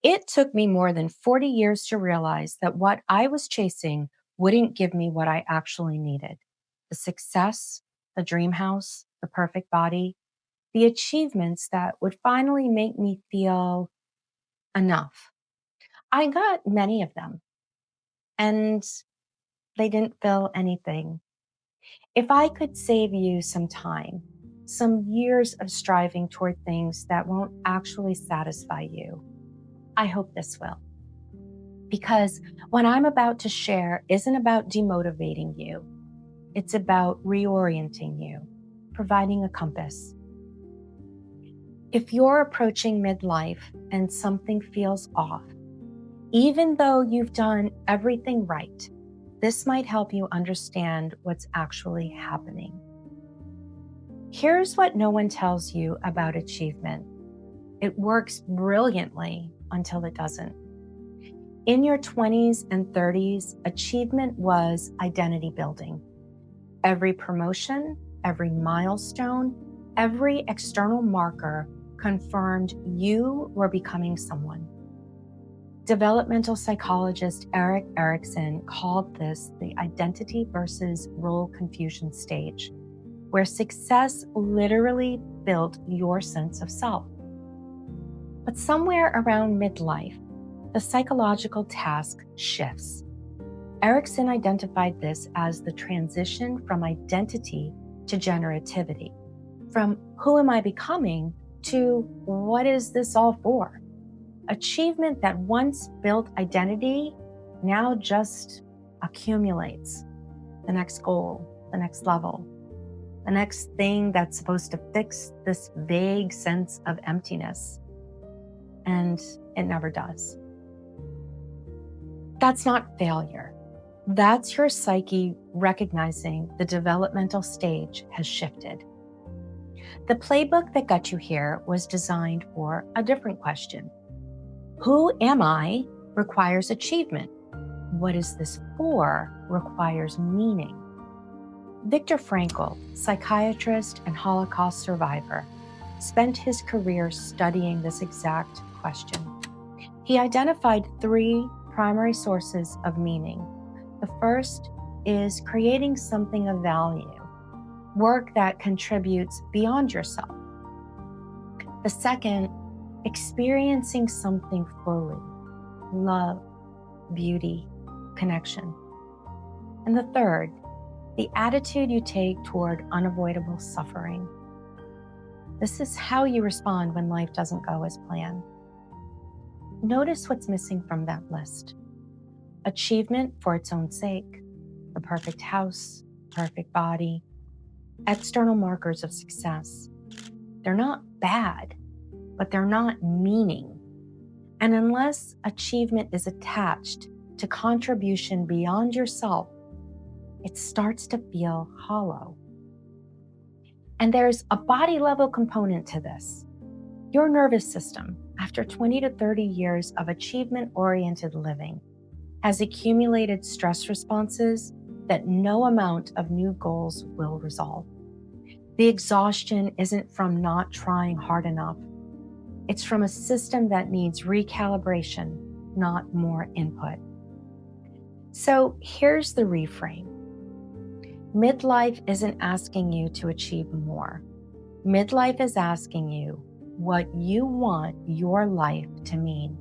It took me more than 40 years to realize that what I was chasing wouldn't give me what I actually needed: the success, the dream house, the perfect body, the achievements that would finally make me feel enough. I got many of them, and they didn't fill anything. If I could save you some time, some years of striving toward things that won't actually satisfy you, I hope this will. Because what I'm about to share isn't about demotivating you, it's about reorienting you, providing a compass. If you're approaching midlife and something feels off, even though you've done everything right, this might help you understand what's actually happening. Here's what no one tells you about achievement: it works brilliantly until it doesn't. In your 20s and 30s, achievement was identity building. Every promotion, every milestone, every external marker confirmed you were becoming someone. Developmental psychologist Erik Erikson called this the identity versus role confusion stage, where success literally built your sense of self. But somewhere around midlife, the psychological task shifts. Erikson identified this as the transition from identity to generativity, from who am I becoming to what is this all for? Achievement that once built identity now just accumulates. The next goal, the next level, the next thing that's supposed to fix this vague sense of emptiness. And it never does. That's not failure. That's your psyche recognizing the developmental stage has shifted. The playbook that got you here was designed for a different question. Who am I requires achievement. What is this for requires meaning. Viktor Frankl, psychiatrist and Holocaust survivor, spent his career studying this exact question. He identified three primary sources of meaning. The first is creating something of value, work that contributes beyond yourself. The second, experiencing something fully: love, beauty, connection. And the third, the attitude you take toward unavoidable suffering. This is how you respond when life doesn't go as planned. Notice what's missing from that list. Achievement for its own sake, the perfect house, perfect body, external markers of success. They're not bad, but they're not meaning. And unless achievement is attached to contribution beyond yourself, it starts to feel hollow. And there's a body level component to this. Your nervous system, after 20 to 30 years of achievement-oriented living, has accumulated stress responses that no amount of new goals will resolve. The exhaustion isn't from not trying hard enough. It's from a system that needs recalibration, not more input. So here's the reframe. Midlife isn't asking you to achieve more. Midlife is asking you what you want your life to mean.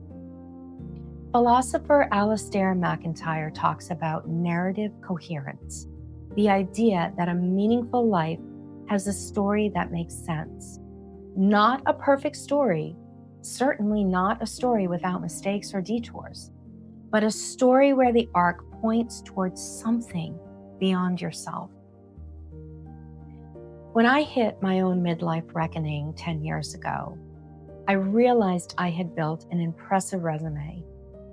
Philosopher Alasdair MacIntyre talks about narrative coherence, the idea that a meaningful life has a story that makes sense. Not a perfect story, certainly not a story without mistakes or detours, but a story where the arc points towards something beyond yourself. When I hit my own midlife reckoning 10 years ago, I realized I had built an impressive resume,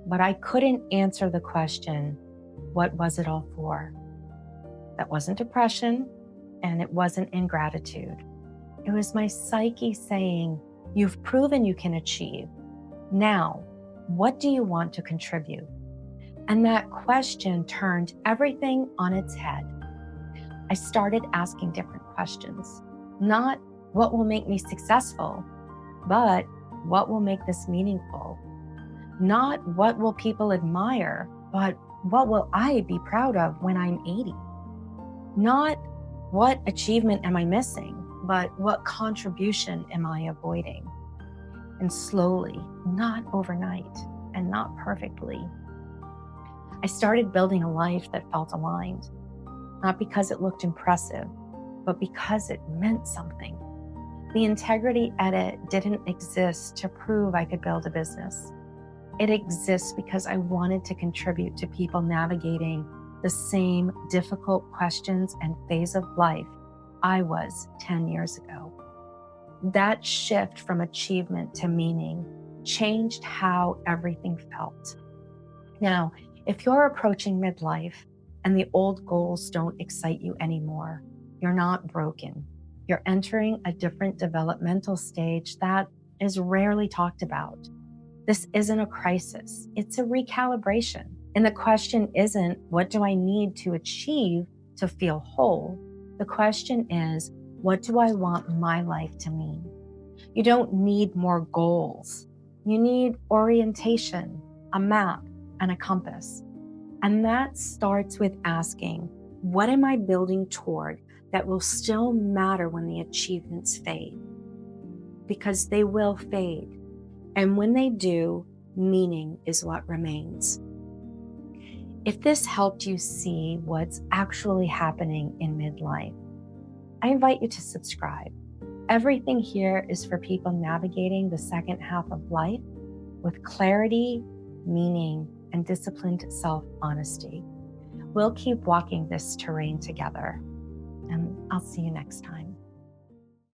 but I couldn't answer the question, what was it all for? That wasn't depression, and it wasn't ingratitude. It was my psyche saying, you've proven you can achieve. Now, what do you want to contribute? And that question turned everything on its head. I started asking different questions. Not what will make me successful, but what will make this meaningful? Not what will people admire, but what will I be proud of when I'm 80? Not what achievement am I missing, but what contribution am I avoiding? And slowly, not overnight, and not perfectly, I started building a life that felt aligned, not because it looked impressive, but because it meant something. The integrity edit didn't exist to prove I could build a business. It exists because I wanted to contribute to people navigating the same difficult questions and phase of life I was 10 years ago. That shift from achievement to meaning changed how everything felt. Now, if you're approaching midlife and the old goals don't excite you anymore, you're not broken. You're entering a different developmental stage that is rarely talked about. This isn't a crisis, it's a recalibration. And the question isn't, what do I need to achieve to feel whole? The question is, what do I want my life to mean? You don't need more goals. You need orientation, a map, and a compass. And that starts with asking, what am I building toward that will still matter when the achievements fade? Because they will fade. And when they do, meaning is what remains. If this helped you see what's actually happening in midlife, I invite you to subscribe. Everything here is for people navigating the second half of life with clarity, meaning, and disciplined self-honesty. We'll keep walking this terrain together, and I'll see you next time.